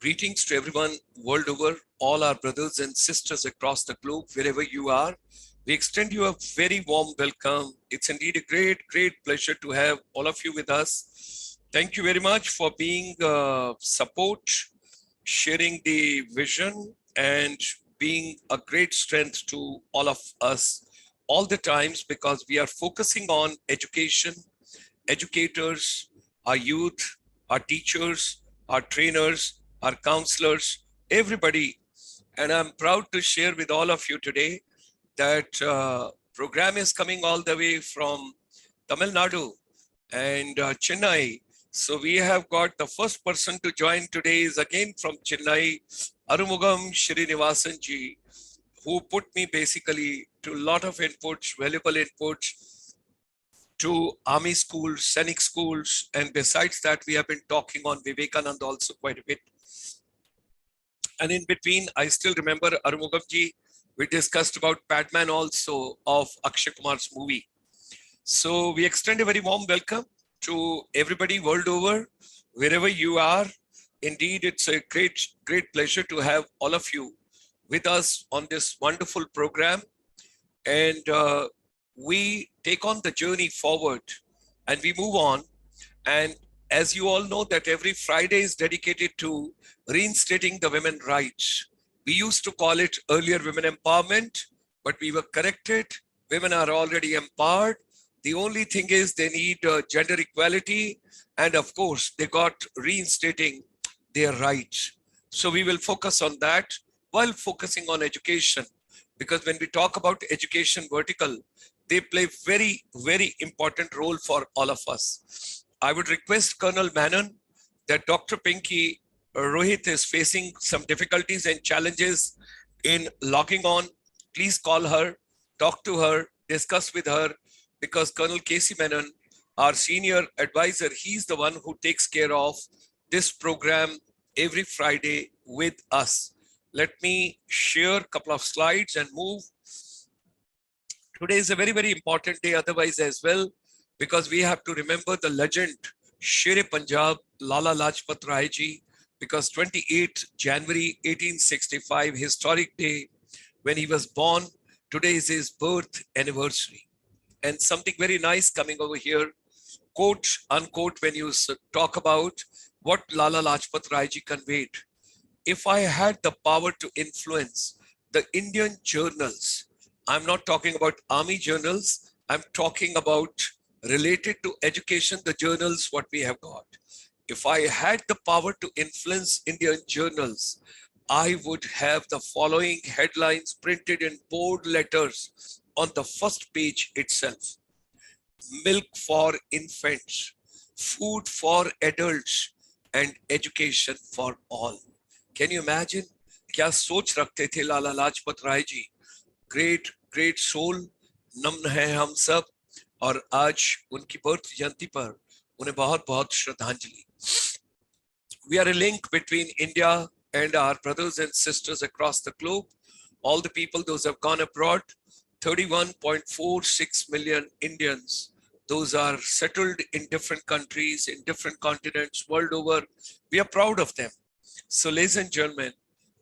Greetings to everyone world over, all our brothers and sisters across the globe, wherever you are. We extend you a very warm welcome. It's indeed a great pleasure to have all of you with us. Thank you very much for being support, sharing the vision, and being a great strength to all of us all the times, because we are focusing on education, educators, our youth, our teachers, our trainers, our counselors, everybody. And I'm proud to share with all of you today that program is coming all the way from Tamil Nadu and Chennai. So we have got the first person to join today is again from Chennai, Arumugam Srinivasan ji, who put me basically to a lot of inputs, valuable inputs to army schools, Sainik schools, and besides that, we have been talking on Vivekananda also quite a bit. And in between, I still remember Arumugamji, we discussed about Padman also of Akshay Kumar's movie. So we extend a very warm welcome to everybody world over, wherever you are. Indeed, it's a great pleasure to have all of you with us on this wonderful program. And we take on the journey forward and we move on. And as you all know that every Friday is dedicated to reinstating the women's rights. We used to call it earlier women empowerment, but we were corrected. Women are already empowered. The only thing is they need gender equality. And of course, they got reinstating their rights. So we will focus on that while focusing on education. Because when we talk about education vertical, they play very important role for all of us. I would request Colonel Menon that Dr. Pinky Rohit is facing some difficulties and challenges in logging on. Please call her, talk to her, discuss with her, because Colonel Casey Menon, our senior advisor, he's the one who takes care of this program every Friday with us. Let me share a couple of slides and move. Today is a very important day otherwise as well, because we have to remember the legend Sher Punjab Lala Lajpat Rai ji, because 28 January 1865, historic day when he was born. Today is his birth anniversary. And something very nice coming over here, quote unquote, when you talk about what Lala Lajpat Rai ji conveyed. If I had the power to influence the Indian journals, I'm not talking about army journals, I'm talking about related to education, the journals, what we have got. If I had the power to influence Indian journals, I would have the following headlines printed in bold letters on the first page itself. Milk for infants, food for adults, and education for all. Can you imagine? क्या सोच रखते थे Lala Lajpat Rai ji. Great soul, नम्न है हम सब, और आज उनकी बर्थ जयंती पर उन्हें बहुत श्रद्धांजलि. We are a link between India and our brothers and sisters across the globe. All the people, those who have gone abroad, 31.46 million Indians, those are settled in different countries, in different continents world over. We are proud of them. So ladies and gentlemen,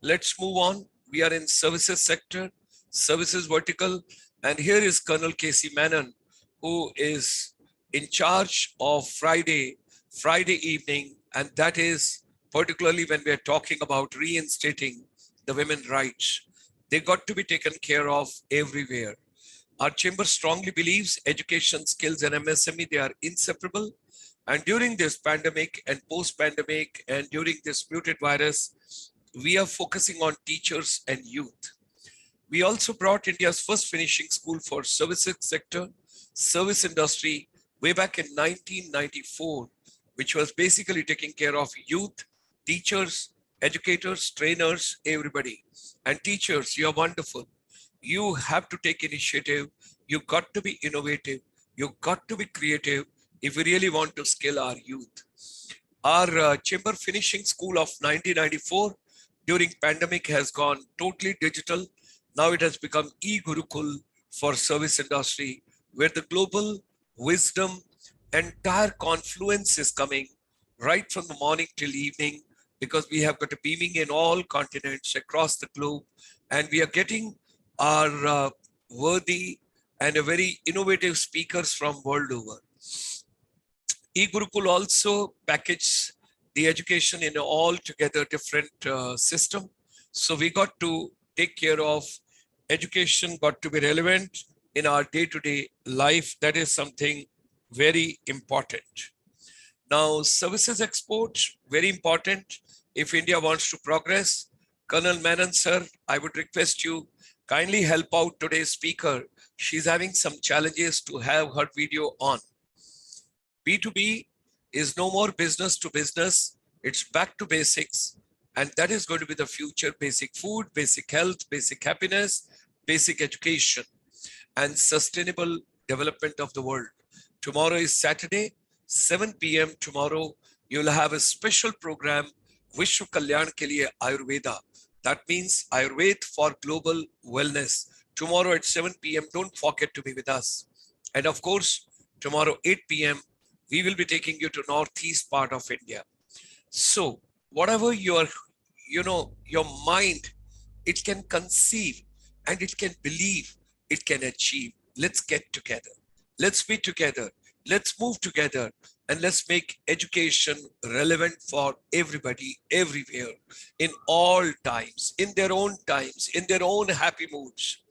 let's move on. We are in services sector, services vertical, and here is Colonel Casey Menon, who is in charge of Friday evening, and that is particularly when we are talking about reinstating the women's rights. They got to be taken care of everywhere. Our chamber strongly believes education, skills, and MSME, they are inseparable. And during this pandemic and post-pandemic and during this muted virus, we are focusing on teachers and youth. We also brought India's first finishing school for services sector, service industry, way back in 1994, which was basically taking care of youth, teachers, educators, trainers, everybody. And teachers, you're wonderful. You have to take initiative. You got to be innovative. You got to be creative if we really want to scale our youth. Our chamber finishing school of 1994 during pandemic has gone totally digital. Now it has become e-Gurukul for service industry, where the global wisdom, entire confluence is coming right from the morning till evening. because we have got a beaming in all continents across the globe, and we are getting our worthy and a very innovative speakers from world over. eGurukul also package the education in an altogether different system. So we got to take care of education, got to be relevant in our day-to-day life. That is something very important. Now, services export, very important. If India wants to progress, Colonel Menon, sir, I would request you kindly help out today's speaker. She's having some challenges to have her video on. B2B is no more business to business. It's back to basics. And that is going to be the future: basic food, basic health, basic happiness, basic education, and sustainable development of the world. Tomorrow is Saturday, 7 p.m. Tomorrow, you'll have a special program, Vishwa Kalyan Ke Liye Ayurveda. That means Ayurveda for global wellness. Tomorrow at 7 p.m. Don't forget to be with us. And of course, tomorrow 8 p.m. we will be taking you to northeast part of India. So whatever your mind, it can conceive and it can believe, it can achieve. Let's get together. Let's be together. Let's move together, and let's make education relevant for everybody, everywhere, in all times, in their own times, in their own happy moods.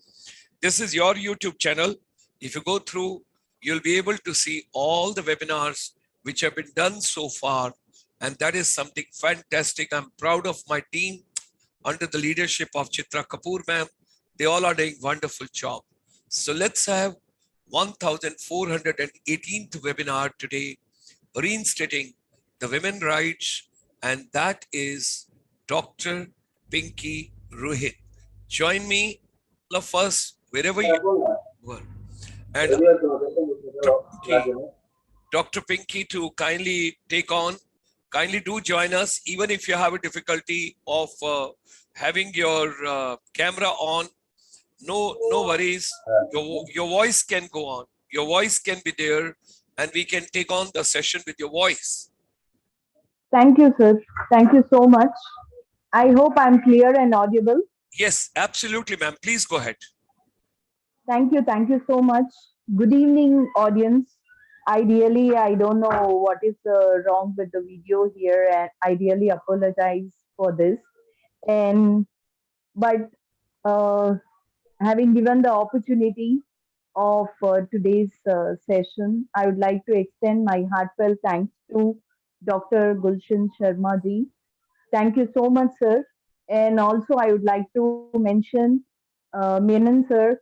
This is your YouTube channel. If you go through, you'll be able to see all the webinars which have been done so far. And that is something fantastic. I'm proud of my team under the leadership of Chitra Kapoor ma'am. They all are doing wonderful job. So let's have 1418th webinar today, reinstating the women rights, and that is Dr. Pinky Rohit. Join me, all of us, wherever you are. And Dr. Pinky to kindly take on, kindly do join us, even if you have a difficulty of having your camera on. No worries. Your voice can go on. Your voice can be there, and we can take on the session with your voice. Thank you, sir. Thank you so much. I hope I'm clear and audible. Yes, absolutely, ma'am. Please go ahead. Thank you. Thank you so much. Good evening, audience. I don't know what is wrong with the video here, and I really apologize for this. And but uh, having given the opportunity of today's session, I would like to extend my heartfelt thanks to Dr. Gulshan Sharma ji. Thank you so much, sir. And also, I would like to mention Menon sir,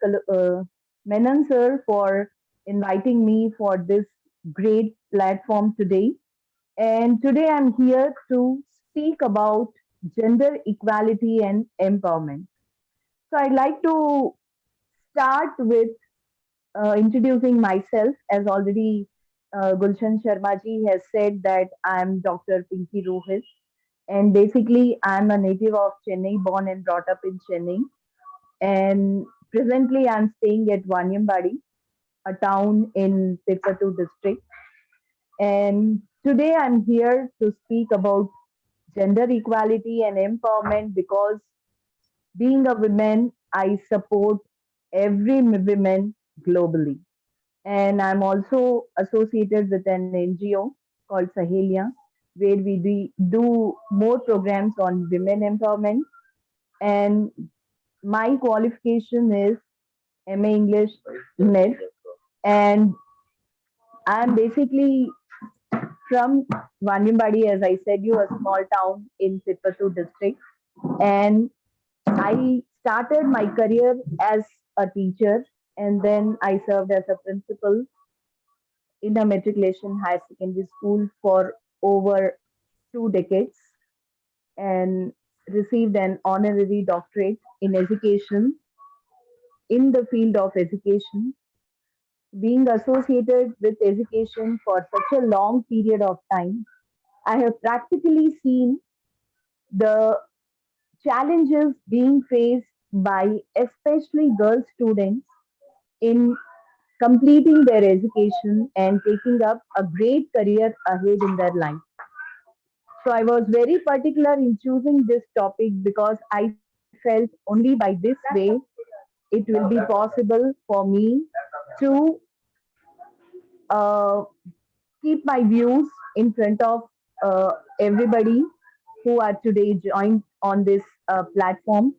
Menon sir, for inviting me for this great platform today. And today I'm here to speak about gender equality and empowerment. So I'd like to start with introducing myself, as already Gulshan Sharma ji has said that I'm Dr. Pinky Rohit, and basically I'm a native of Chennai, born and brought up in Chennai, and presently I'm staying at Vanyambadi, a town in Tirupati district. And today I'm here to speak about gender equality and empowerment because being a woman, I support every woman globally. And I'm also associated with an NGO called Sahelia, where we do more programs on women empowerment. And my qualification is MA English Net, and I'm basically from Vanyambadi, as I said, you a small town in Tirupati district, and I started my career as a teacher, and then I served as a principal in a matriculation higher secondary school for over 2 decades and received an honorary doctorate in education in the field of education. Being associated with education for such a long period of time, I have practically seen the challenges being faced by especially girl students in completing their education and taking up a great career ahead in their life. So I was very particular in choosing this topic because I felt only by this way it will be possible for me to uh, keep my views in front of uh, everybody who are today joined on this platform.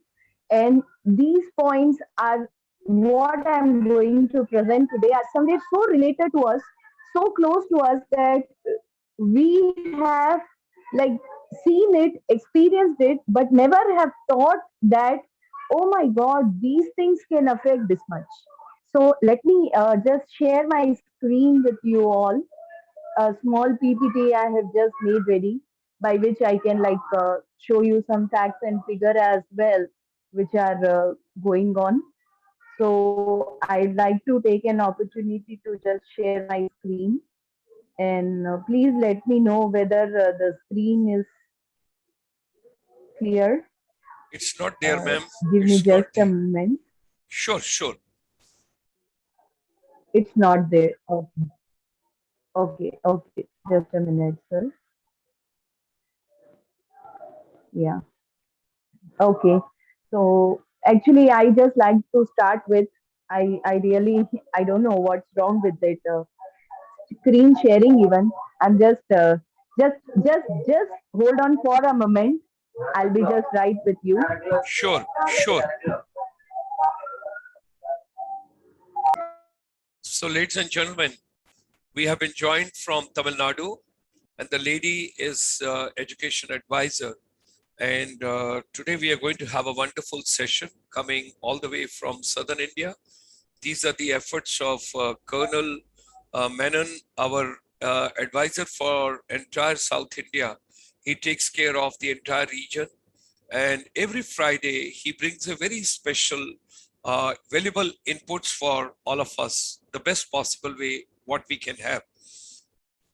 And these points are what I'm going to present today are somewhere so related to us, so close to us that we have like seen it, experienced it, but never have thought that, oh my God, these things can affect this much. So let me just share my screen with you all. A small PPT I have just made ready, by which I can show you some facts and figure as well, which are going on. So I'd like to take an opportunity to just share my screen, and please let me know whether the screen is clear. It's not there, ma'am. Give me It's not just a there. moment. Sure, sure. It's not there. Okay, okay. Just a minute, sir. Yeah. Okay. So actually, I just like to start with. I really I don't know what's wrong with it. Screen sharing even. I'm just just hold on for a moment. I'll be just right with you. Sure, sure. So, ladies and gentlemen, we have been joined from Tamil Nadu, and the lady is education advisor. And today we are going to have a wonderful session coming all the way from southern India. These are the efforts of Colonel Menon, our advisor for entire South India. He takes care of the entire region. And every Friday, he brings a very special, valuable inputs for all of us, the best possible way what we can have.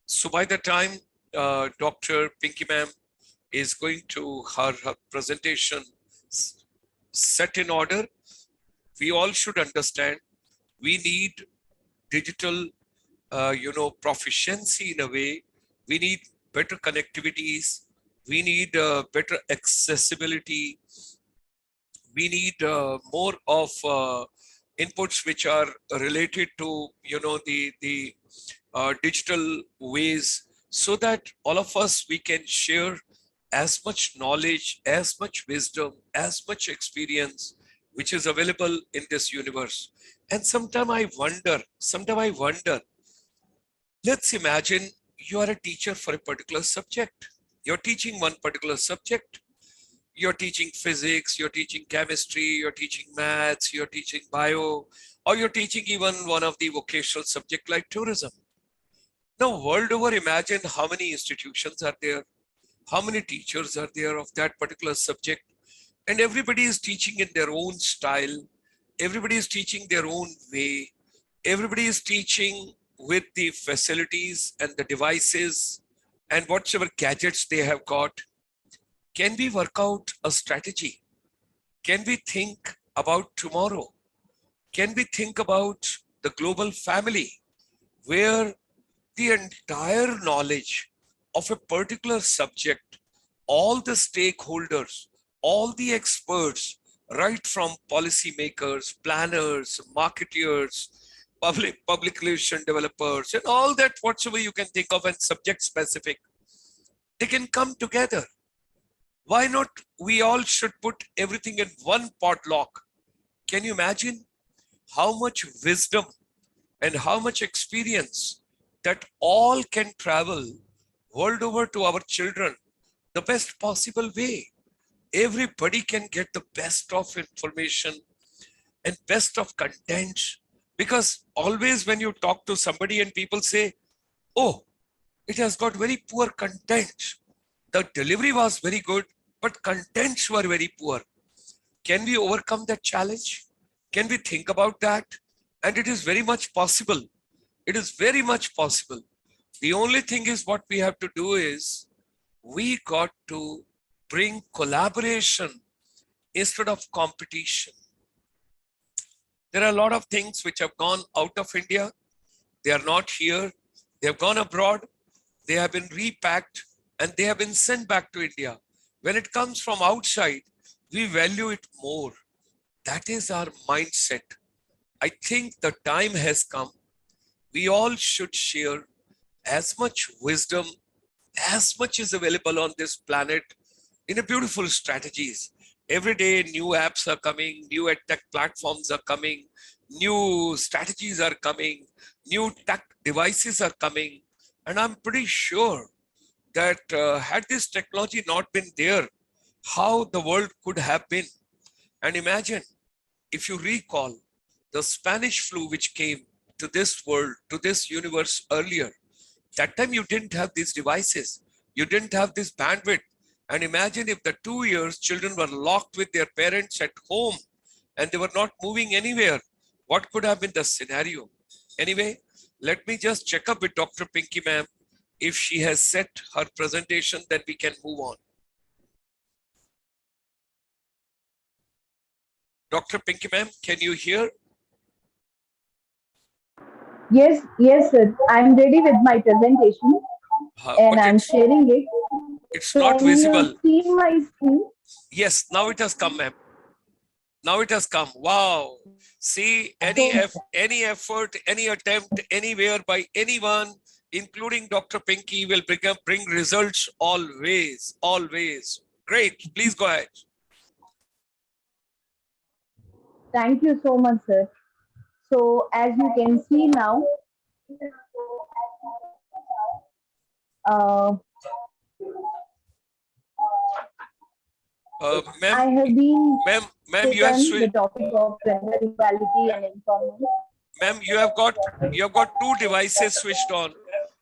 So by the time Dr. Pinky ma'am is going to her presentation set in order, we all should understand we need digital, proficiency in a way. We need better connectivities. We need better accessibility. We need more of inputs which are related to, the digital ways, so that all of us we can share as much knowledge, as much wisdom, as much experience which is available in this universe. And sometimes I wonder, let's imagine you are a teacher for a particular subject. You're teaching one particular subject. You're teaching physics, you're teaching chemistry, you're teaching maths, you're teaching bio, or you're teaching even one of the vocational subject like tourism. Now, world over, imagine how many institutions are there, how many teachers are there of that particular subject, and everybody is teaching in their own style, everybody is teaching their own way, everybody is teaching with the facilities and the devices and whatever gadgets they have got. Can we work out a strategy? Can we think about tomorrow? Can we think about the global family where the entire knowledge of a particular subject, all the stakeholders, all the experts, right from policymakers, planners, marketeers, public relation developers, and all that whatsoever you can think of and subject specific, they can come together. Why not we all should put everything in one potluck? Can you imagine how much wisdom and how much experience that all can travel world over to our children the best possible way? Everybody can get the best of information and best of content, because always when you talk to somebody and people say, oh, it has got very poor content, the delivery was very good but contents were very poor. Can we overcome that challenge? Can we think about that? And it is very much possible. It is very much possible. The only thing is what we have to do is we got to bring collaboration instead of competition. There are a lot of things which have gone out of India. They are not here. They have gone abroad. They have been repacked and they have been sent back to India. When it comes from outside, we value it more. That is our mindset. I think the time has come. We all should share as much wisdom as much is available on this planet in a beautiful strategies. Every day new apps are coming, new tech platforms are coming, new strategies are coming, new tech devices are coming. And I'm pretty sure that had this technology not been there, how the world could have been. And imagine, if you recall, the Spanish flu which came to this world, to this universe earlier, that time you didn't have these devices, you didn't have this bandwidth. And imagine if the 2 years children were locked with their parents at home and they were not moving anywhere, what could have been the scenario? Anyway, let me just check up with Dr. Pinky ma'am. If she has set her presentation, then we can move on. Dr. Pinky ma'am, can you hear? Yes, yes, sir. I'm ready with my presentation and But I'm sharing it. it's not Can you visible. see my screen? Yes, now it has come, ma'am. Now it has come. Wow. See, any effort, any attempt anywhere by anyone, including Dr. Pinky, will bring results always, always. Great. Please go ahead. Thank you so much, sir. So as you can see now, Ma'am, I have been ma'am, you have the topic of gender equality and empowerment. Ma'am, you have got two devices switched on.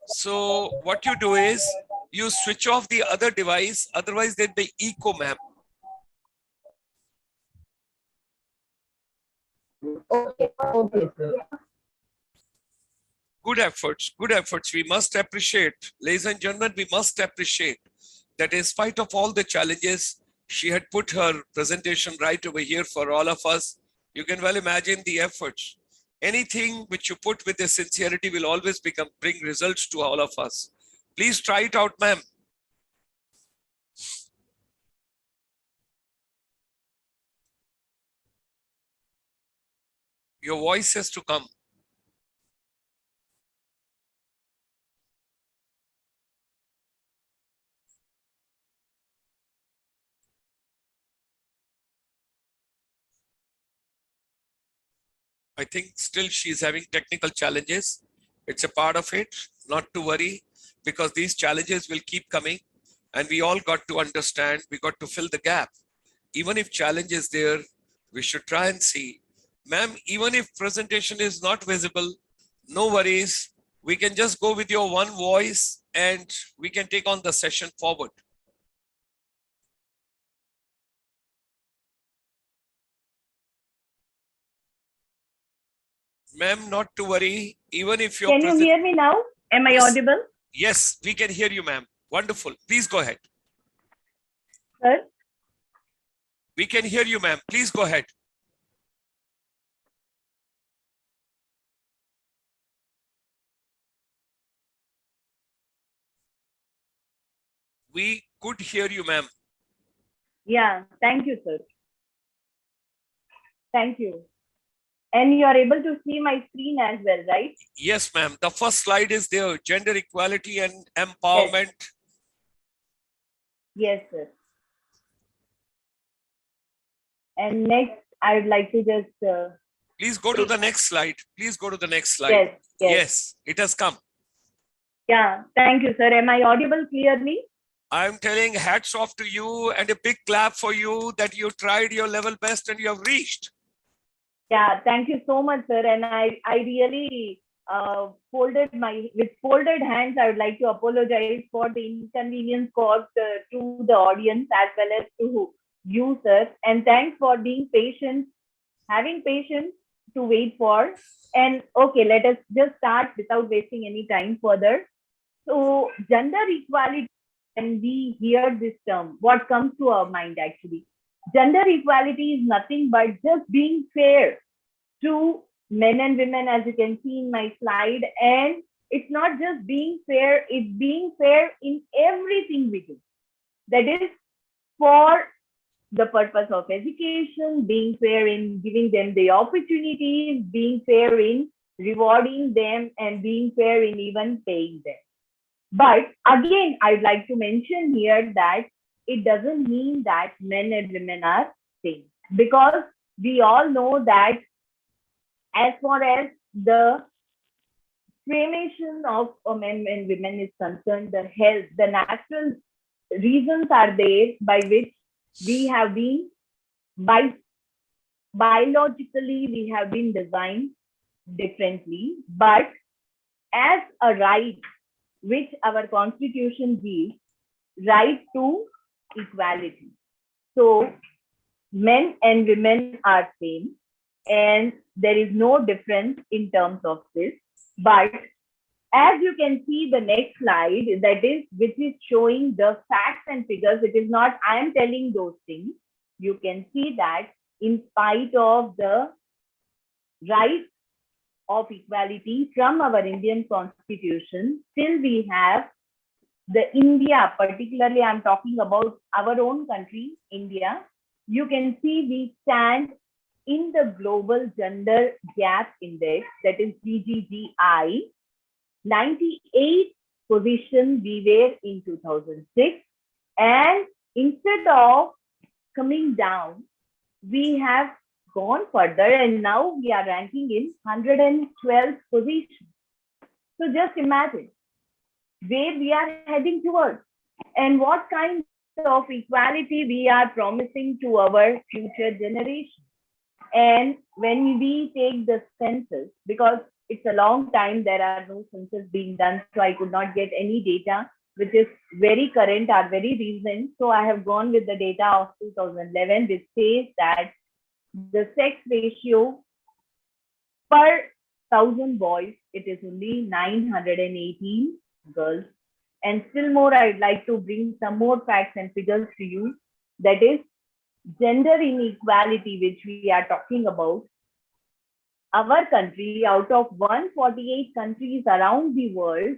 So what you do is you switch off the other device, otherwise there'd be echo, ma'am. Okay, okay, sir. Good efforts, good efforts. We must appreciate, ladies and gentlemen, we must appreciate that in spite of all the challenges, she had put her presentation right over here for all of us. You can well imagine the efforts. Anything which you put with the sincerity will always bring results to all of us. Please try it out, ma'am. Your voice has to come. I think still she's having technical challenges. It's a part of it, not to worry, because these challenges will keep coming and we all got to understand, we got to fill the gap. Even if challenge is there, we should try and see. Ma'am, even if presentation is not visible, no worries. We can just go with your one voice and we can take on the session forward. Ma'am, not to worry. Even if you're Can you hear me now? Am I audible? Yes, we can hear you, ma'am. Wonderful. Please go ahead. Sir? We can hear you, ma'am. Please go ahead. We could hear you, ma'am. Yeah, thank you, sir. Thank you. And you are able to see my screen as well, right? Yes, ma'am. The first slide is there, gender equality and empowerment. Yes, sir. And next, I would like to just... Please go to the next slide. Please go to the next slide. Yes, Yes, it has come. Yeah, thank you, sir. Am I audible clearly? I'm telling hats off to you and a big clap for you that you tried your level best and you have reached. Yeah, thank you so much, sir. And I really with folded hands, I would like to apologize for the inconvenience caused to the audience as well as to you, sir. And thanks for being patient, having patience to wait for. And okay, let us just start without wasting any time further. So gender equality, when we hear this term, what comes to our mind actually? Gender equality is nothing but just being fair to men and women, as you can see in my slide, and it's not just being fair, it's being fair in everything we do. That is for the purpose of education, being fair in giving them the opportunities, being fair in rewarding them, and being fair in even paying them. But again, I'd like to mention here that it doesn't mean that men and women are same, because we all know that as far as the formation of men and women is concerned, the health, the natural reasons are there by which we have been, by biologically, we have been designed differently. But as a right which our constitution gives, right to equality. So men and women are same, and there is no difference in terms of this. But as you can see the next slide, that is which is showing the facts and figures. It is not I am telling those things. You can see that in spite of the right of equality from our Indian constitution, still we have the India, particularly I'm talking about our own country, India. You can see we stand in the global gender gap index, that is GGGI, 98th position we were in 2006. And instead of coming down, we have gone further, and now we are ranking in 112th position. So just imagine where we are heading towards and what kind of equality we are promising to our future generation. And when we take the census, because it's a long time, there are no census being done, so I could not get any data which is very current or very recent. So I have gone with the data of 2011, which says that the sex ratio per 1,000 boys, it is only 918 girls. And still more, I'd like to bring some more facts and figures to you. That is gender inequality, which we are talking about. Our country, out of 148 countries around the world,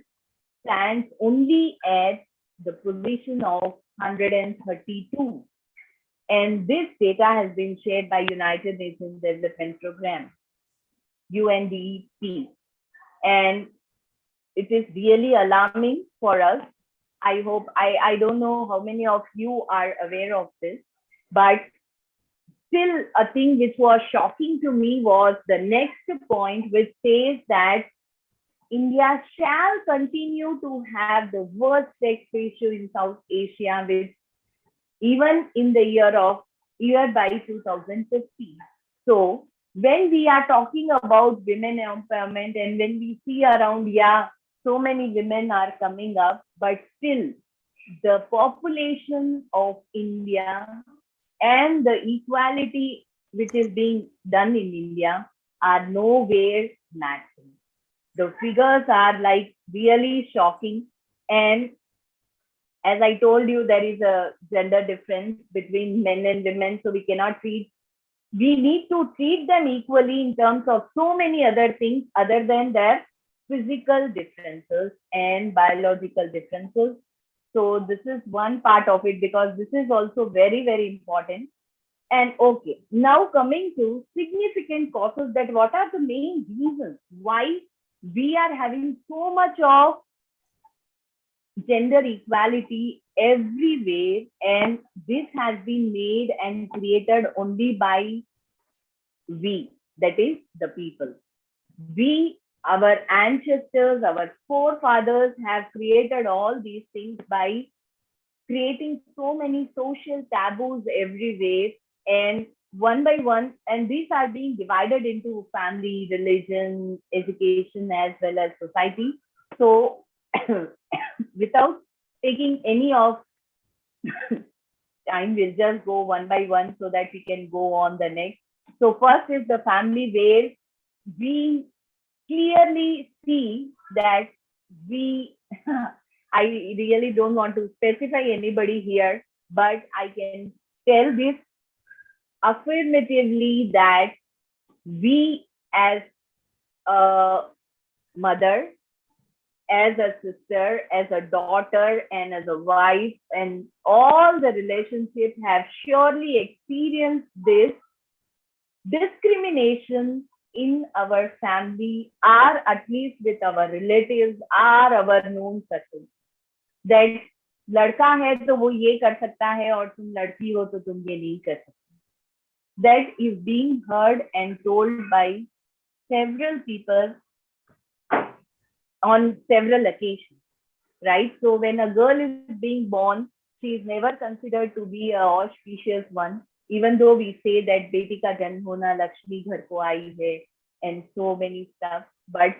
stands only at the position of 132. And this data has been shared by United Nations Development Program, UNDP. And it is really alarming for us. I hope, I don't know how many of you are aware of this, but still a thing which was shocking to me was the next point, which says that India shall continue to have the worst sex ratio in South Asia, with even in the year by 2050. So when we are talking about women empowerment, and when we see around, so many women are coming up, but still the population of India and the equality which is being done in India are nowhere matching. The figures are like really shocking. And as I told you, there is a gender difference between men and women. So we need to treat them equally in terms of so many other things other than their physical differences and biological differences. So this is one part of it, because this is also very, very important. And okay, now coming to significant causes, that what are the main reasons why we are having so much of gender equality everywhere, and this has been made and created only by we, that is the people. We, our ancestors, our forefathers have created all these things by creating so many social taboos everywhere, and one by one, and these are being divided into family, religion, education, as well as society. So without taking any of time, we'll just go one by one so that we can go on the next. So first is the family, where we clearly see that we I really don't want to specify anybody here, but I can tell this affirmatively that we as a mother, as a sister, as a daughter, and as a wife, and all the relationships have surely experienced this discrimination in our family, or at least with our relatives, or our known circle. That लड़का है तो वो ये कर सकता है और तुम लड़की हो तो तुम ये नहीं कर सकते. That is being heard and told by several people on several occasions, right? So when a girl is being born, she is never considered to be a auspicious one, even though we say that beti ka janm hona, Lakshmi ghar ko aayi hai, and so many stuff. But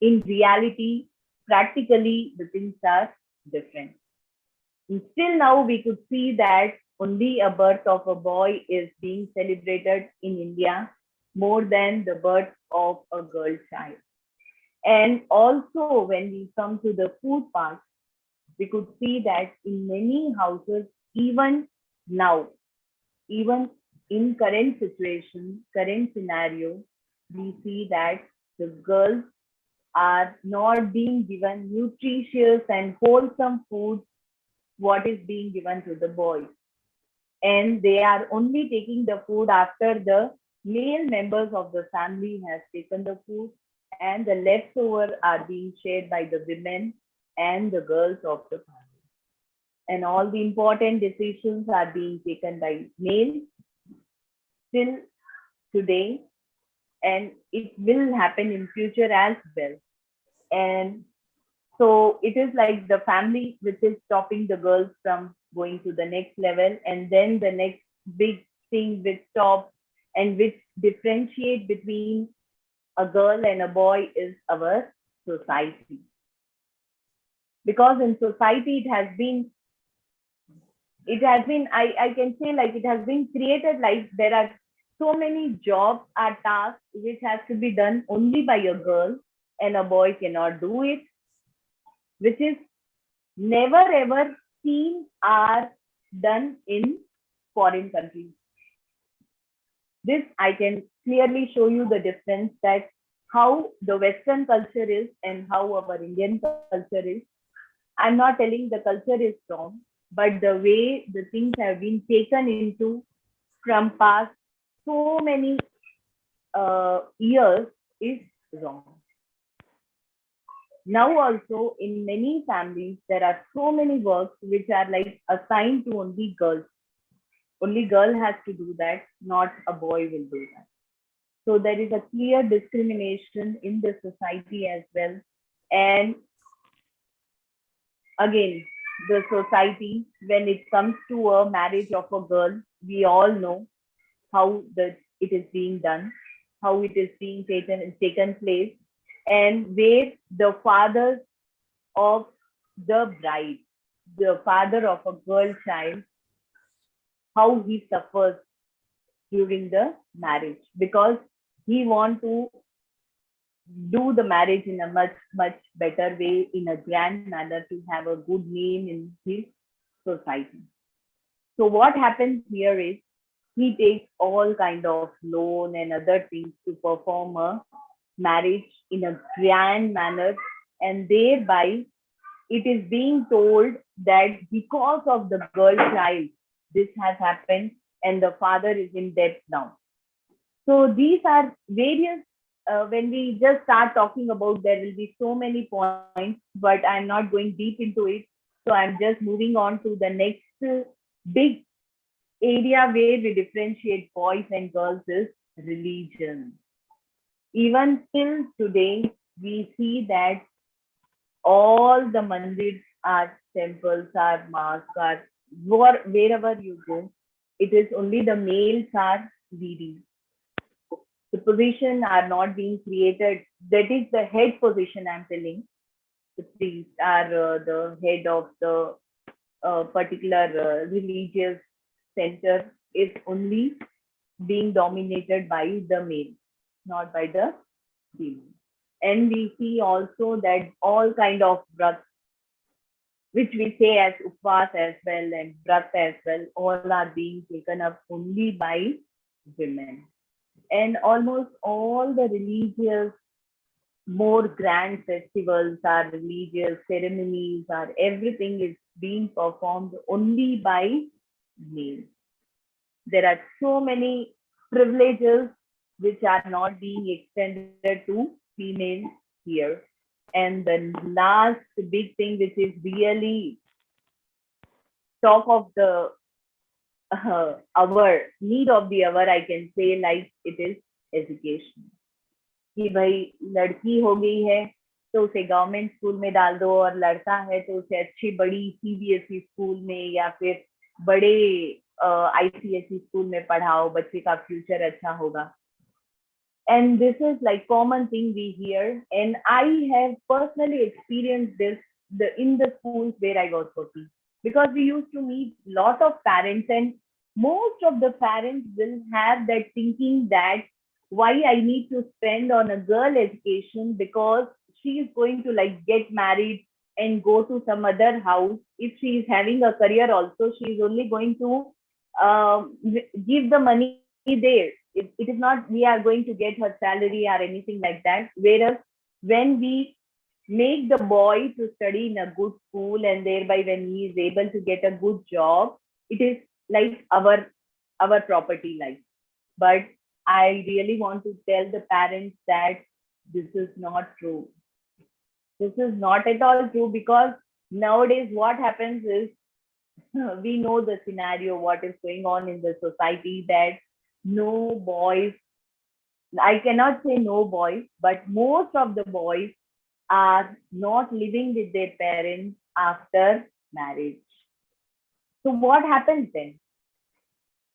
in reality, practically, the things are different. And still now, we could see that only a birth of a boy is being celebrated in India more than the birth of a girl child. And also, when we come to the food part, we could see that in many houses, even now, even in current situation, current scenario, we see that the girls are not being given nutritious and wholesome food what is being given to the boys. And they are only taking the food after the male members of the family has taken the food, and the leftover are being shared by the women and the girls of the family. And all the important decisions are being taken by males till today, and it will happen in future as well. And so it is like the family which is stopping the girls from going to the next level, and then the next big thing which stops and which differentiate between a girl and a boy is our society. Because in society I can say like it has been created like there are so many jobs or tasks which has to be done only by a girl and a boy cannot do it, which is never ever seen or done in foreign countries. This I can clearly show you the difference that how the Western culture is and how our Indian culture is. I'm not telling the culture is wrong, but the way the things have been taken into from past so many years is wrong. Now also in many families, there are so many works which are like assigned to only girls. Only girl has to do that, not a boy will do that. So there is a clear discrimination in the society as well. And again, the society, when it comes to a marriage of a girl, we all know how it is being done, how it is being taken place, and where the father of the bride, the father of a girl child, how he suffers during the marriage, because he wants to do the marriage in a much better way, in a grand manner, to have a good name in his society. So what happens here is he takes all kind of loan and other things to perform a marriage in a grand manner, and thereby it is being told that because of the girl child this has happened and the father is in debt now. So these are various, when we just start talking about, there will be so many points, but I'm not going deep into it. So I'm just moving on to the next big area where we differentiate boys and girls is religion. Even till today, we see that all the mandirs are temples, are mosques, are wherever you go, it is only the males are leading. The position are not being created. That is the head position I'm telling. The priests are the head of the particular religious center is only being dominated by the male, not by the female. And we see also that all kind of vrats, which we say as upvas as well and vrat as well, all are being taken up only by women. And almost all the religious more grand festivals, our religious ceremonies, our everything is being performed only by males. There are so many privileges which are not being extended to females here. And the last big thing, which is really talk of the hour, need of the hour, I can say, like it is education. कि भाई लड़की हो गई है तो उसे government school में डाल दो, और लड़का है तो उसे अच्छी बड़ी सीबीएसई स्कूल में या फिर बड़े आईसीएसई स्कूल में पढ़ाओ, बच्चे का फ्यूचर अच्छा होगा. And this is like common thing we hear, and I have personally experienced this in the schools where I was working, because we used to meet lot of parents, and most of the parents will have that thinking that why I need to spend on a girl education, because she is going to like get married and go to some other house. If she is having a career also, she is only going to give the money there. It is not we are going to get her salary or anything like that. Whereas when we make the boy to study in a good school, and thereby when he is able to get a good job, it is like our property life. But I really want to tell the parents that this is not true. This is not at all true, because nowadays what happens is we know the scenario, what is going on in the society, that no boys, I cannot say no boys, but most of the boys are not living with their parents after marriage. So what happens then?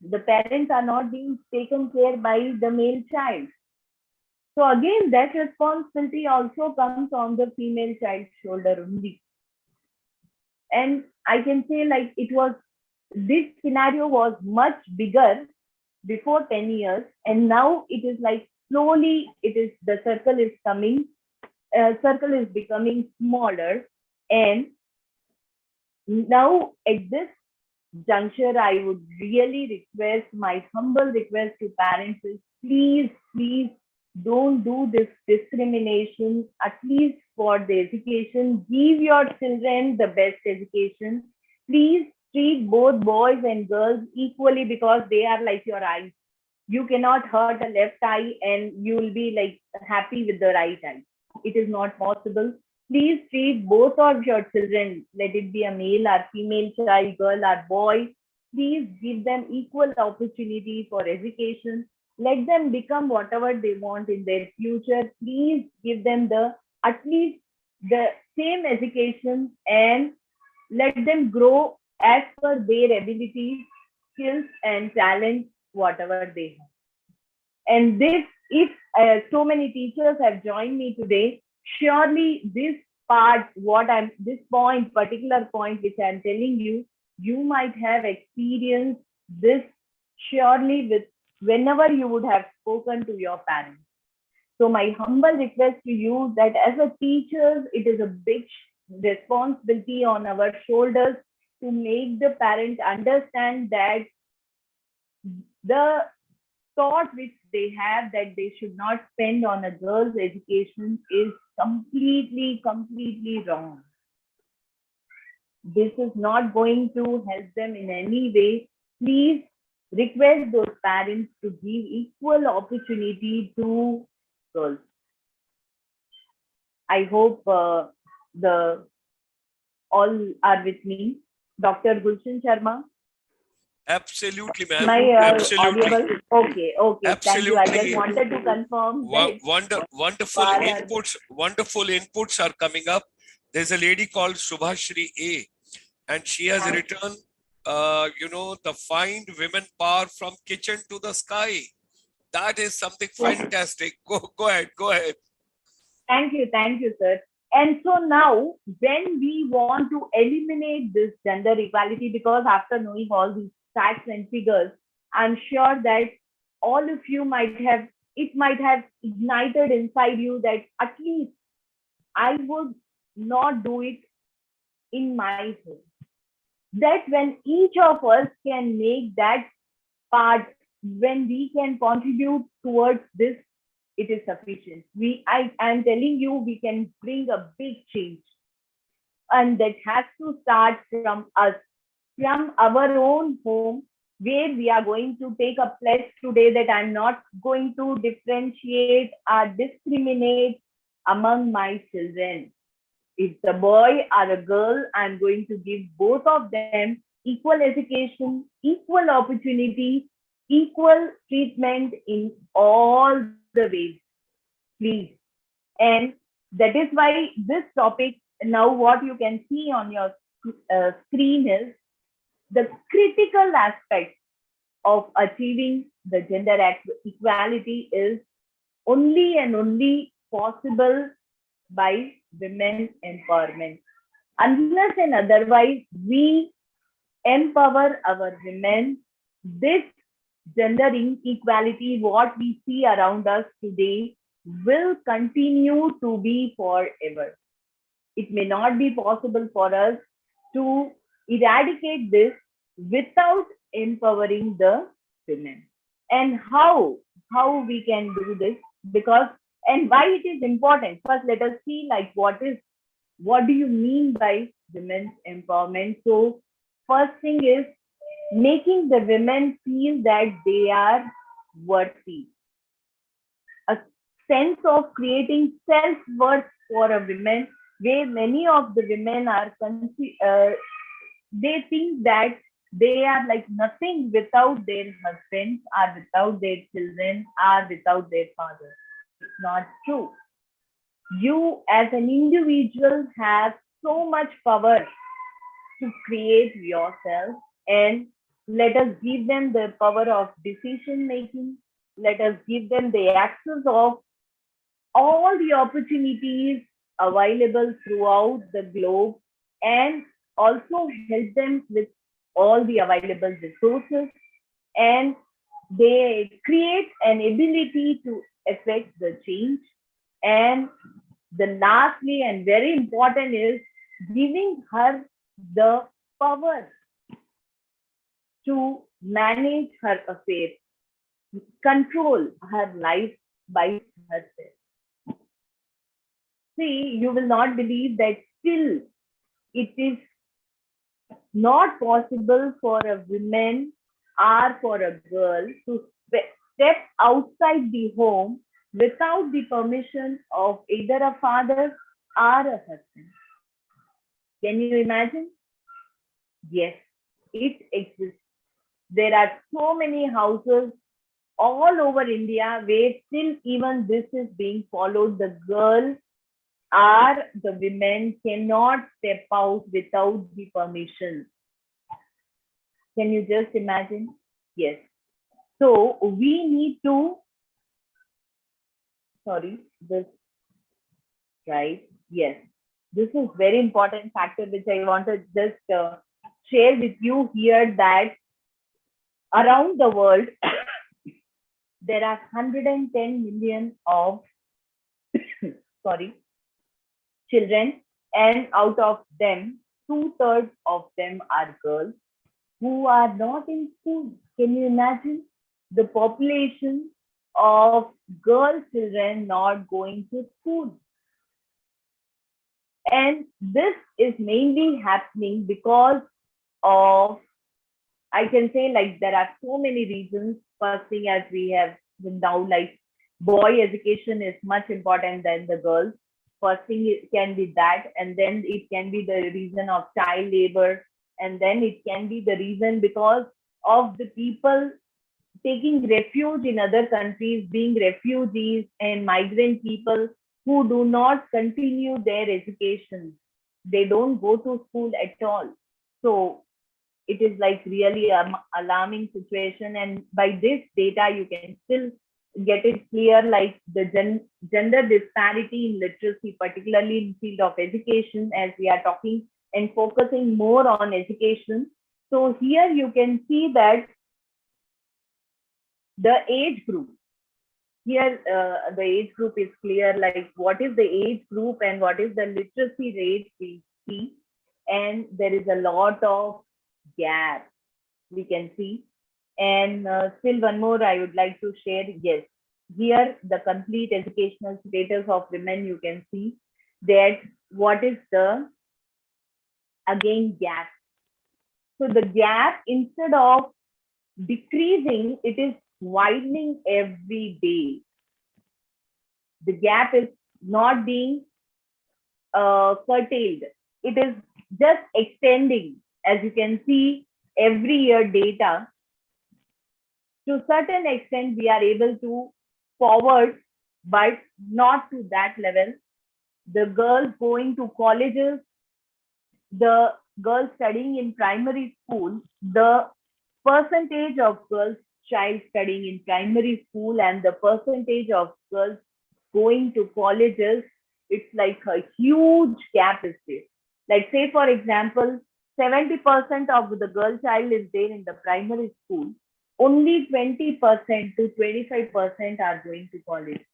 The parents are not being taken care by the male child. So again, that responsibility also comes on the female child's shoulder only. And I can say like this scenario was much bigger before 10 years, and now it is like slowly the circle is becoming smaller. And now at this juncture, I would really request, my humble request to parents is, please don't do this discrimination, at least for the education. Give your children the best education. Please treat both boys and girls equally, because they are like your eyes. You cannot hurt a left eye and you will be like happy with the right eye. It is not possible. Please treat both of your children, let it be a male or female child, girl or boy. Please give them equal opportunity for education. Let them become whatever they want in their future. Please give them at least the same education, and let them grow as per their abilities, skills, and talent, whatever they have. And this, if so many teachers have joined me today, surely this particular point which I'm telling you, you might have experienced this surely with whenever you would have spoken to your parents. So my humble request to you, that as a teacher, it is a big responsibility on our shoulders to make the parent understand that the thought which they have that they should not spend on a girl's education is completely wrong. This is not going to help them in any way. Please request those parents to give equal opportunity to girls. I hope the all are with me. Dr. Gulshan Sharma. Absolutely, Am ma'am. I Absolutely. audible? Okay. Thank you. I Absolutely. just wanted to confirm. Wonderful inputs are coming up. There's a lady called Subhashri A, and she has written, the find women power from kitchen to the sky. That is something fantastic. Go ahead. Thank you, sir. And so now, when we want to eliminate this gender equality, because after knowing all these facts and figures, I'm sure that all of you might have ignited inside you that at least I would not do it in my home. That when each of us can make that part, when we can contribute towards this it is sufficient. I am telling you, we can bring a big change, and that has to start from us, from our own home, where we are going to take a pledge today that I'm not going to differentiate or discriminate among my children. If the boy or a girl, I'm going to give both of them equal education, equal opportunity, equal treatment in all the ways, please. And that is why this topic, now what you can see on your screen is the critical aspect of achieving the gender equality is only and only possible by women empowerment. Unless and otherwise we empower our women, this gender inequality, what we see around us today, will continue to be forever. It may not be possible for us to eradicate this without empowering the women. And how we can do this? Because, and why it is important. First, let us see like what do you mean by women's empowerment? So first thing is making the women feel that they are worthy. A sense of creating self-worth for a woman, where many of the women are they think that they are like nothing without their husbands or without their children or without their father. It's not true. You as an individual have so much power to create yourself, and let us give them the power of decision making. Let us give them the access of all the opportunities available throughout the globe, and also help them with all the available resources, and they create an ability to affect the change. And the lastly and very important is giving her the power to manage her affairs, control her life by herself. See, you will not believe that still it is not possible for a woman or for a girl to step outside the home without the permission of either a father or a husband. Can you imagine? Yes, it exists. There are so many houses all over India where still even this is being followed. The girl or the women cannot step out without the permission. Can you just imagine? Yes. So we need to, sorry, this, right? Yes. This is very important factor which I want to just share with you here, that around the world, there are 110 million of sorry children, and out of them, 2/3 of them are girls who are not in school. Can you imagine the population of girl children not going to school? And this is mainly happening because of, I can say, like there are so many reasons. First thing, as we have now, like boy education is much important than the girls. First thing, it can be that, and then it can be the reason of child labor, and then it can be the reason because of the people taking refuge in other countries, being refugees and migrant people who do not continue their education. They don't go to school at all. So it is like really an alarming situation. And by this data, you can still get it clear, like the gender disparity in literacy, particularly in field of education, as we are talking and focusing more on education. So here you can see that the age group, here the age group is clear, like what is the age group and what is the literacy rate we see. And there is a lot of gap we can see. And still one more I would like to share. Yes, here the complete educational status of women, you can see that what is the again gap. So the gap, instead of decreasing, it is widening every day. The gap is not being curtailed. It is just extending. As you can see, every year data, to a certain extent, we are able to forward, but not to that level. The girls going to colleges, the girls studying in primary school, the percentage of girls child studying in primary school and the percentage of girls going to colleges, it's like a huge gap is there. Like say for example, 70% of the girl child is there in the primary school, only 20% to 25% are going to college.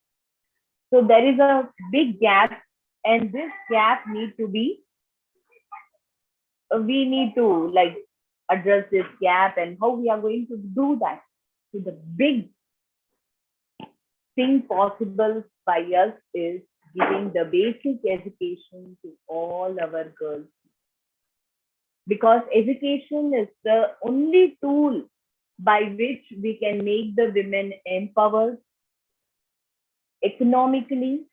So there is a big gap, and this gap need to be, we need to like address this gap, and how we are going to do that. So the big thing possible by us is giving the basic education to all our girls, because education is the only tool by which we can make the women empowered economically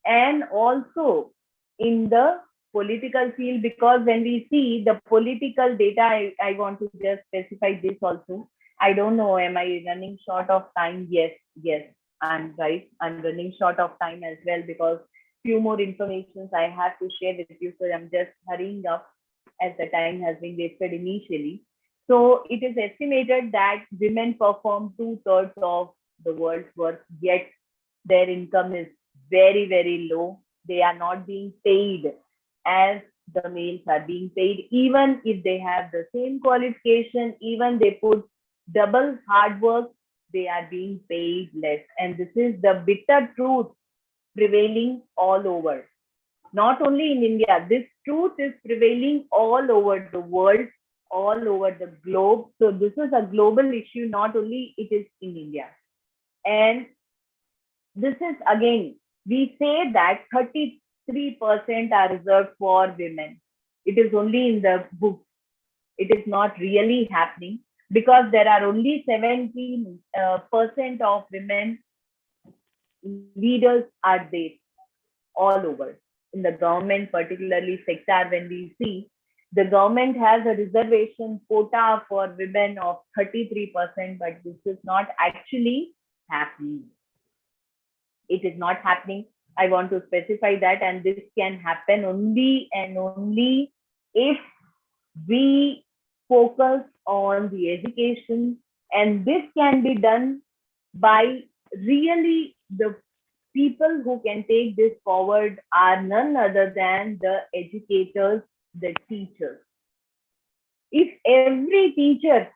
and also in the political field. Because when we see the political data, I want to just specify this also. I don't know, am I running short of time? Yes, I'm right. I'm running short of time as well, because few more informations I have to share with you. So I'm just hurrying up as the time has been wasted initially. So it is estimated that women perform 2/3 of the world's work, yet their income is very, very low. They are not being paid as the males are being paid, even if they have the same qualification, even they put double hard work, they are being paid less. And this is the bitter truth prevailing all over. Not only in India, this truth is prevailing all over the world, all over the globe. So this is a global issue, not only it is in India. And this is again, we say that 33% are reserved for women. It is only in the book. It is not really happening, because there are only 17% of women leaders are there all over in the government, particularly sector. When we see the government has a reservation quota for women of 33%, but this is not actually happening. It is not happening. I want to specify that, and this can happen only and only if we focus on the education, and this can be done by really the people who can take this forward are none other than the educators, the teachers. If every teacher,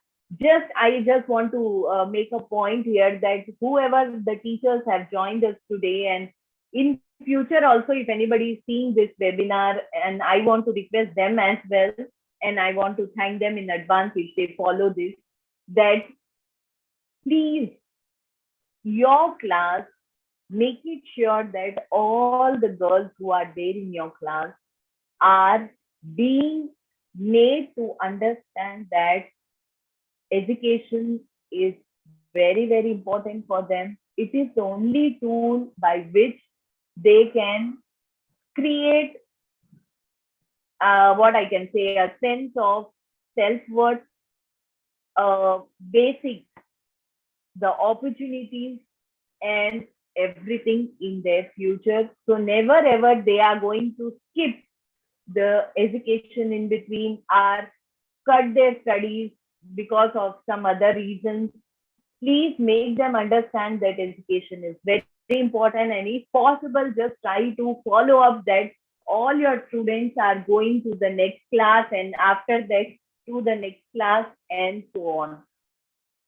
I just want to make a point here that whoever the teachers have joined us today, and in future also, if anybody is seeing this webinar, and I want to request them as well, and I want to thank them in advance if they follow this, that please, your class, make it sure that all the girls who are there in your class are being made to understand that education is very, very important for them. It is the only tool by which they can create what I can say, a sense of self-worth, basic, the opportunities and everything in their future. So never ever they are going to skip the education in between or cut their studies because of some other reasons. Please make them understand that education is very important, and if possible, just try to follow up that all your students are going to the next class, and after that to the next class, and so on.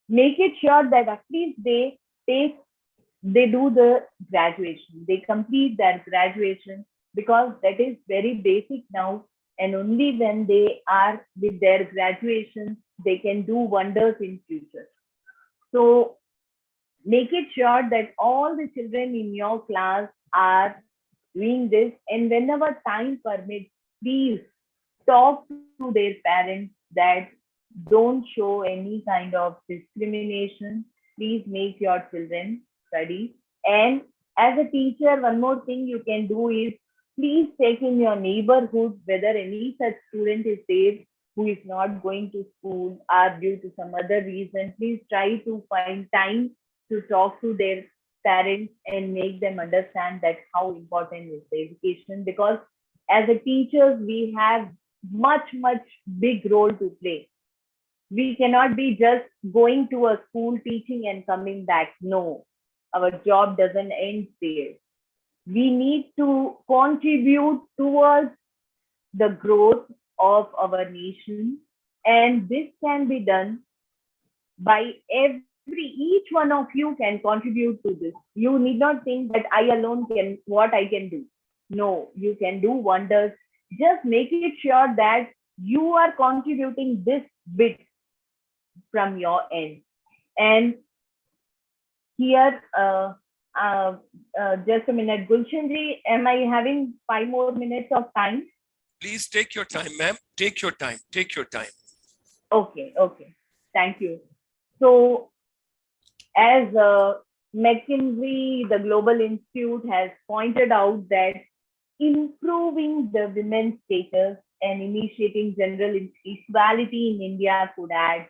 Make it sure that at least they do the graduation, they complete their graduation, because that is very basic now, and only when they are with their graduation they can do wonders in future. So Make it sure that all the children in your class are doing this. And whenever time permits, please talk to their parents that don't show any kind of discrimination. Please make your children study. And as a teacher, one more thing you can do is please check in your neighborhood whether any such student is there who is not going to school or due to some other reason. Please try to find time to talk to their parents and make them understand that how important is the education, because as a teachers we have much big role to play. We cannot be just going to a school teaching and coming back. No, our job doesn't end there. We need to contribute towards the growth of our nation, and this can be done by each one of you can contribute to this. You need not think that I alone can what I can do. No, you can do wonders. Just make it sure that you are contributing this bit from your end. And here, just a minute, Gulshanji, am I having 5 more minutes of time? Please take your time, ma'am. Take your time. Take your time. Okay, okay. Thank you. So, as McKinsey, the Global Institute, has pointed out that improving the women's status and initiating general equality in India could add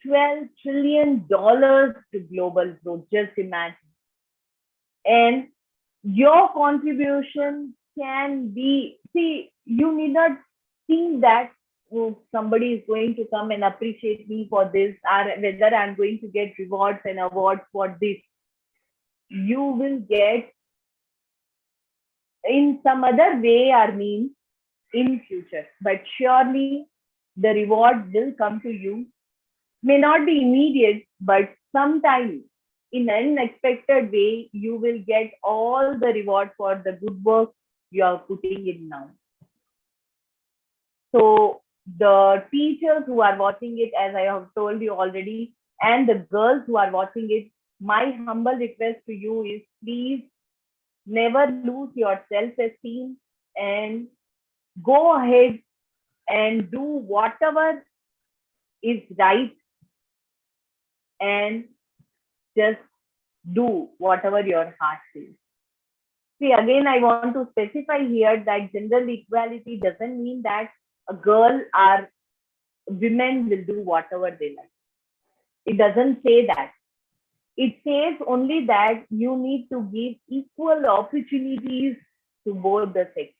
$12 trillion to global growth. Just imagine. And your contribution can be, see, you need not think that somebody is going to come and appreciate me for this, or whether I'm going to get rewards and awards for this. You will get in some other way or means in future, but surely the reward will come to you. May not be immediate, but sometime in an unexpected way, you will get all the reward for the good work you are putting in now. So the teachers who are watching it, as I have told you already, and the girls who are watching it, my humble request to you is please never lose your self-esteem and go ahead and do whatever is right, and just do whatever your heart says. See, again, I want to specify here that general equality doesn't mean that a girl or women will do whatever they like. It doesn't say that. It says only that you need to give equal opportunities to both the sexes.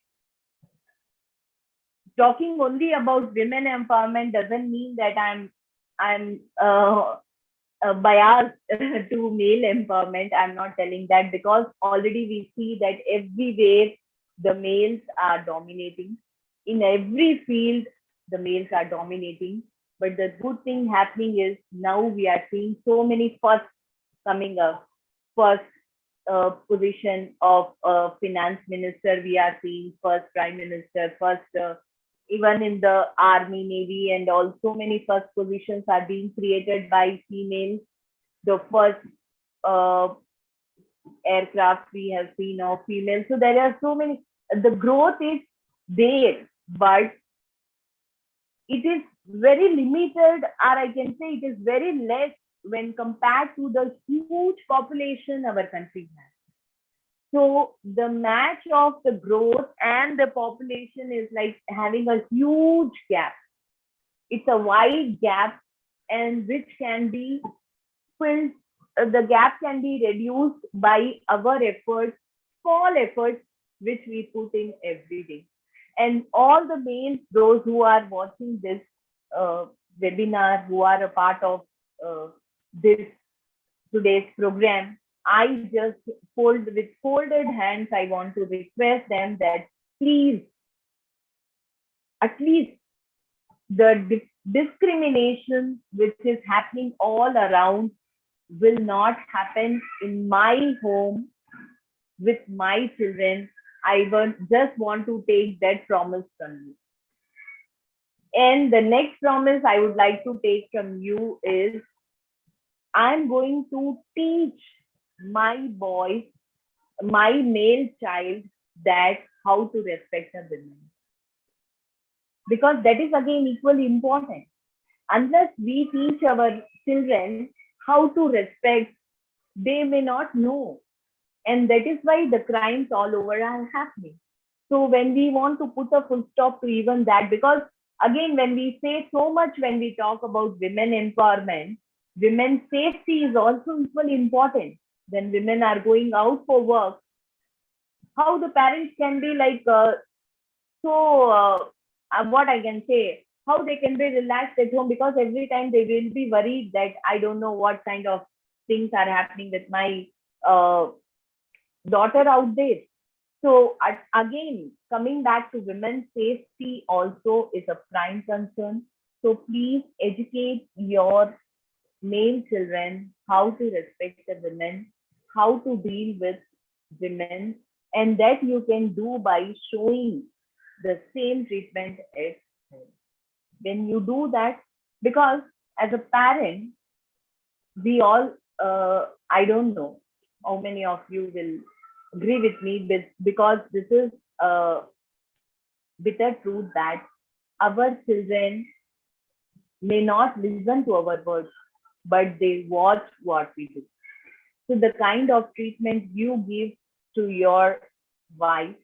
Talking only about women empowerment doesn't mean that I'm biased to male empowerment. I'm not telling that, because already we see that everywhere the males are dominating. In every field, the males are dominating. But the good thing happening is now we are seeing so many firsts coming up. First position of finance minister, we are seeing first prime minister, first even in the army, navy, and also many first positions are being created by females. The first aircraft we have seen of females. So there are so many. The growth is there, but it is very limited, or I can say it is very less when compared to the huge population our country has. So the match of the growth and the population is like having a huge gap. It's a wide gap, and which can be filled. The gap can be reduced by our efforts, small efforts, which we put in every day. And all the males, those who are watching this webinar, who are a part of this today's program, I just with folded hands, I want to request them that please, at least the discrimination which is happening all around will not happen in my home with my children. I just want to take that promise from you. And the next promise I would like to take from you is I'm going to teach my boys, my male child, that how to respect a woman. Because that is again equally important. Unless we teach our children how to respect, they may not know. And that is why the crimes all over are happening. So when we want to put a full stop to even that, because again, when we say so much, when we talk about women empowerment, women's safety is also equally important. When women are going out for work, how the parents can be like what I can say, how they can be relaxed at home, because every time they will be worried that I don't know what kind of things are happening with my uh, daughter out there. So again, coming back to women's safety also is a prime concern. So please educate your male children how to respect the women, how to deal with women, and that you can do by showing the same treatment at home. When you do that, because as a parent, we all, I don't know how many of you will agree with me, because this is a bitter truth that our children may not listen to our words, but they watch what we do. So the kind of treatment you give to your wife,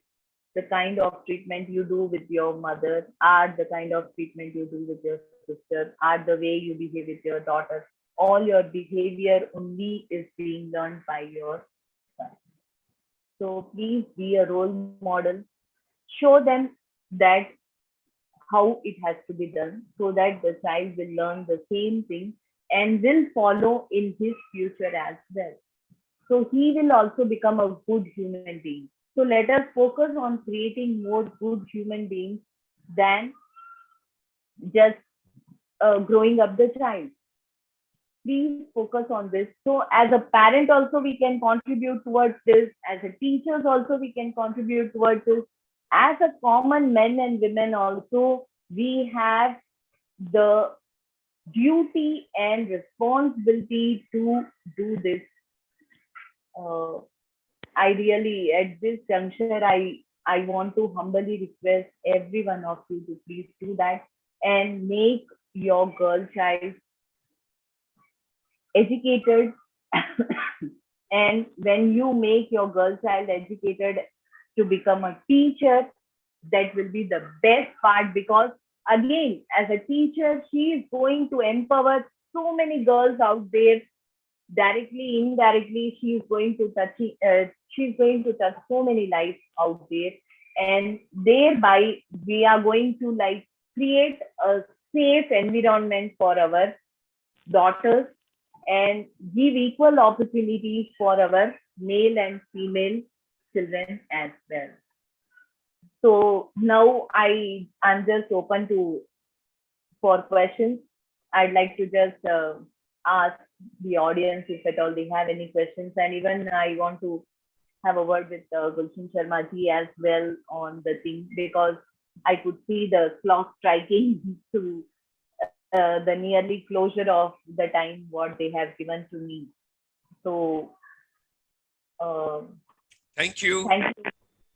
the kind of treatment you do with your mother, or the kind of treatment you do with your sister, or the way you behave with your daughter, all your behavior only is being learned by your son. So please be a role model. Show them that how it has to be done, so that the child will learn the same thing and will follow in his future as well. So he will also become a good human being. So let us focus on creating more good human beings than just growing up the child. Please focus on this. So as a parent also we can contribute towards this. As a teachers also we can contribute towards this. As a common men and women also, we have the duty and responsibility to do this. Uh, Ideally, at this juncture, I want to humbly request every one of you to please do that and make your girl child educated. And when you make your girl child educated to become a teacher, that will be the best part, because again, as a teacher, she is going to empower so many girls out there. Directly, indirectly, she's going to touch so many lives out there, and thereby we are going to like create a safe environment for our daughters and give equal opportunities for our male and female children as well. So now I'm just open to for questions. I'd like to just ask the audience if at all they have any questions, and even I want to have a word with Gulshan Sharma ji as well on the thing, because I could see the clock striking to the nearly closure of the time what they have given to me. So uh, Thank you. thank you.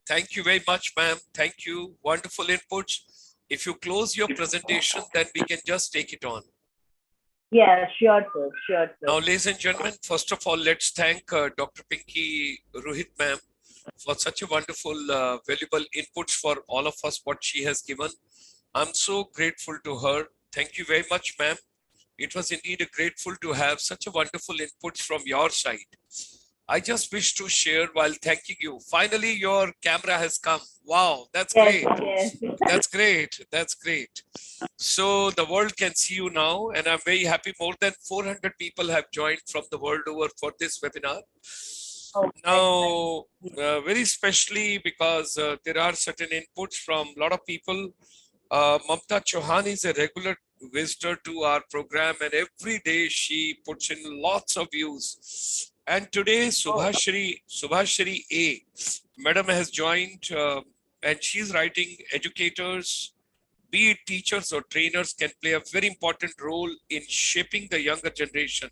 Thank you very much, ma'am. Thank you. Wonderful inputs. If you close your presentation, then we can just take it on. Yeah, sure, sir. Sure, sir. Now, ladies and gentlemen, first of all, let's thank Dr. Pinky Rohit ma'am for such a wonderful, valuable inputs for all of us, what she has given. I'm so grateful to her. Thank you very much, ma'am. It was indeed a grateful to have such a wonderful inputs from your side. I just wish to share while thanking you. Finally, your camera has come. Wow, that's Yes, great. yes. That's great. That's great. So the world can see you now, and I'm very happy. More than 400 people have joined from the world over for this webinar. Oh, Now, very specially because there are certain inputs from a lot of people. Mamta Chauhan is a regular visitor to our program, and every day she puts in lots of views. And today, Subhashri A, madam has joined, and she's writing educators, be it teachers or trainers, can play a very important role in shaping the younger generation.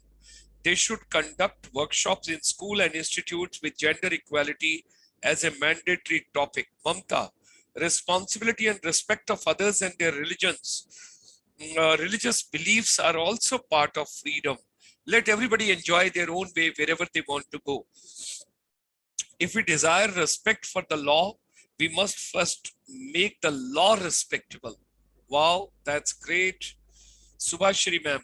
They should conduct workshops in school and institutes with gender equality as a mandatory topic. Mamta, responsibility and respect of others and their religions. Religious beliefs are also part of freedom. Let everybody enjoy their own way wherever they want to go. If we desire respect for the law, we must first make the law respectable. Wow, that's great. Subhashri ma'am,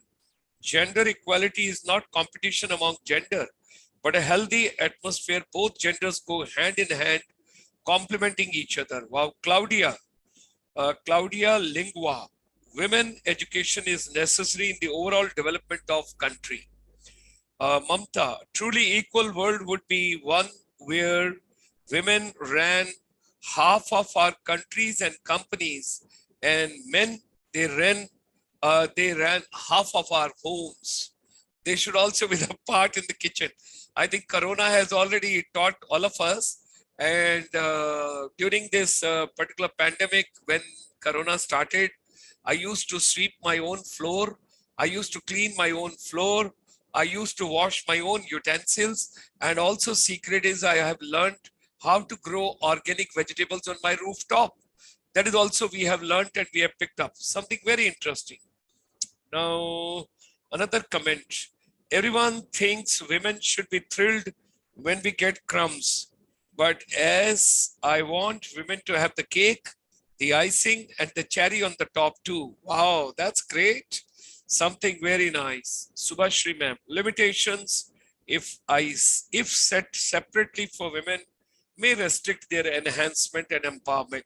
gender equality is not competition among gender, but a healthy atmosphere. Both genders go hand in hand, complementing each other. Wow, Claudia Lingua, women education is necessary in the overall development of country. Mamta, truly equal world would be one where women ran half of our countries and companies, and men they ran half of our homes. They should also be the part in the kitchen. I think Corona has already taught all of us. And during this particular pandemic, when Corona started, I used to sweep my own floor. I used to clean my own floor. I used to wash my own utensils. And also secret is I have learned how to grow organic vegetables on my rooftop. That is also we have learned and we have picked up something very interesting. Now, another comment. Everyone thinks women should be thrilled when we get crumbs. But as I want women to have the cake, the icing, and the cherry on the top too. Wow, that's great. Something very nice. Subhashri ma'am, limitations, if set separately for women, may restrict their enhancement and empowerment.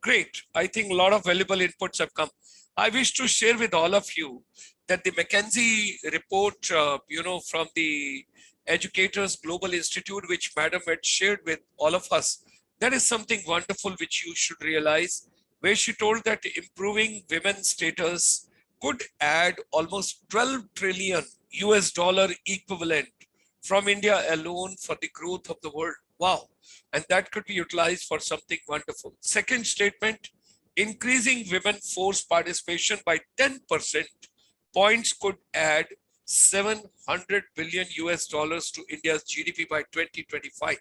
Great. I think a lot of valuable inputs have come. I wish to share with all of you that the McKinsey report, from the Educators Global Institute, which Madam had shared with all of us, that is something wonderful which you should realize, where she told that improving women's status could add almost 12 trillion US dollar equivalent from India alone for the growth of the world. Wow. And that could be utilized for something wonderful. Second statement, increasing women force participation by 10% points could add 700 billion US dollars to India's GDP by 2025.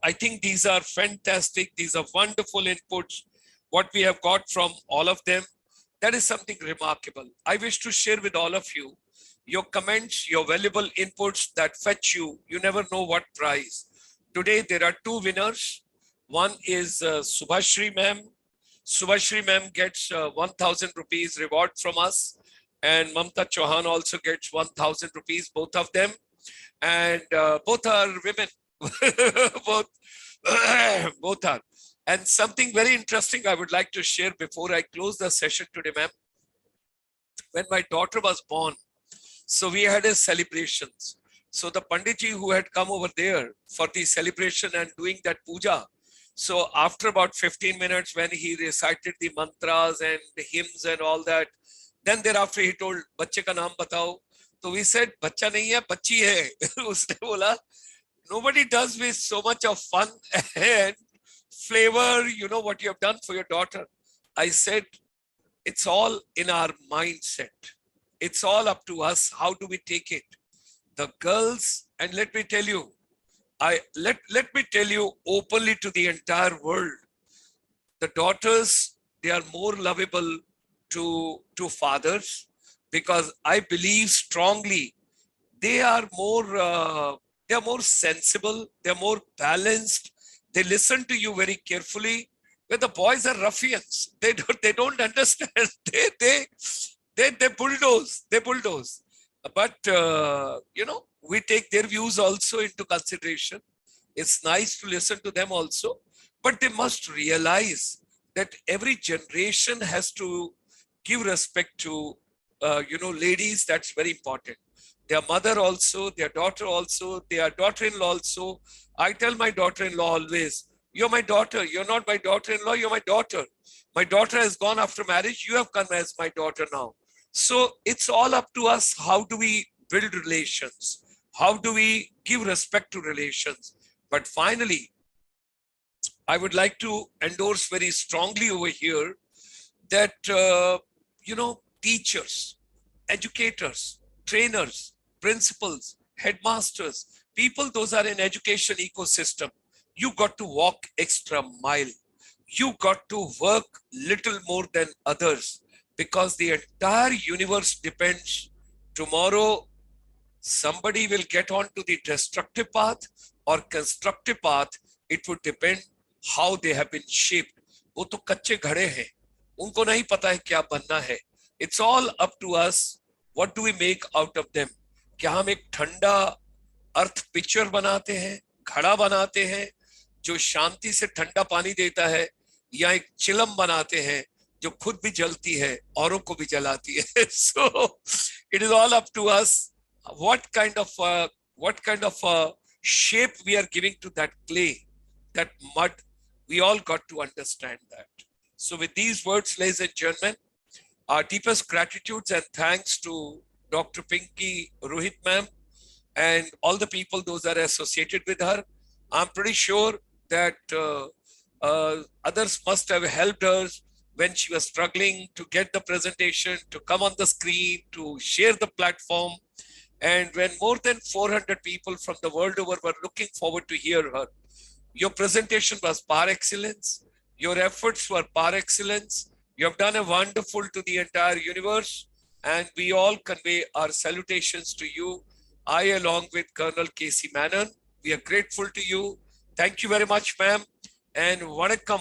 I think these are fantastic. These are wonderful inputs. What we have got from all of them, that is something remarkable. I wish to share with all of you your comments, your valuable inputs that fetch you. You never know what prize. Today, there are two winners. One is Subhashri ma'am. Subhashri ma'am gets 1,000 rupees reward from us. And Mamta Chauhan also gets 1,000 rupees, both of them. And both are women. both, both are. And something very interesting I would like to share before I close the session today, ma'am. When my daughter was born, so we had a celebrations. So the Panditji who had come over there for the celebration and doing that puja. So after about 15 minutes, when he recited the mantras and the hymns and all that, then thereafter he told, "Bacche ka naam batao." So we said, "Bachcha nahi hai, bachchi hai." Usne bola, nobody does with so much of fun and flavor, you know what you have done for your daughter. I said, it's all in our mindset. It's all up to us. How do we take it? The girls, and let me tell you, let me tell you openly to the entire world, the daughters, they are more lovable to fathers, because I believe strongly they are more sensible, they're more balanced, they listen to you very carefully. Where the boys are ruffians, they don't understand. They bulldoze. But we take their views also into consideration. It's nice to listen to them also, but they must realize that every generation has to give respect to ladies. That's very important. Their mother also, their daughter also, their daughter-in-law also. I tell my daughter-in-law always, "You're my daughter. You're not my daughter-in-law. You're my daughter. My daughter has gone after marriage. You have come as my daughter now." So it's all up to us. How do we build relations? How do we give respect to relations? But finally, I would like to endorse very strongly over here that, teachers, educators, trainers, principals, headmasters, people those are in education ecosystem. You got to walk extra mile. You got to work little more than others because the entire universe depends. Tomorrow, somebody will get onto the destructive path or constructive path. It would depend how they have been shaped. वो तो कच्चे घड़े हैं, उनको नहीं पता है क्या बनना है. It's all up to us. What do we make out of them? क्या हम एक ठंडा अर्थ पिक्चर बनाते हैं, घड़ा बनाते हैं जो शांति से ठंडा पानी देता है, या एक चिलम बनाते हैं जो खुद भी जलती है, औरों को भी जलाती है. So it is all up to us. What kind of shape we are giving to that clay, that mud. We all got to understand that. So with these words, ladies and gentlemen, our deepest gratitudes and thanks to Dr. Pinky Rohit ma'am and all the people those are associated with her. I'm pretty sure that others must have helped her when she was struggling to get the presentation, to come on the screen, to share the platform. And when more than 400 people from the world over were looking forward to hear her, your presentation was par excellence. Your efforts were par excellence. You have done a wonderful to the entire universe. And we all convey our salutations to you. I, along with Colonel Casey Manon, we are grateful to you. Thank you very much, ma'am. And vanakkam.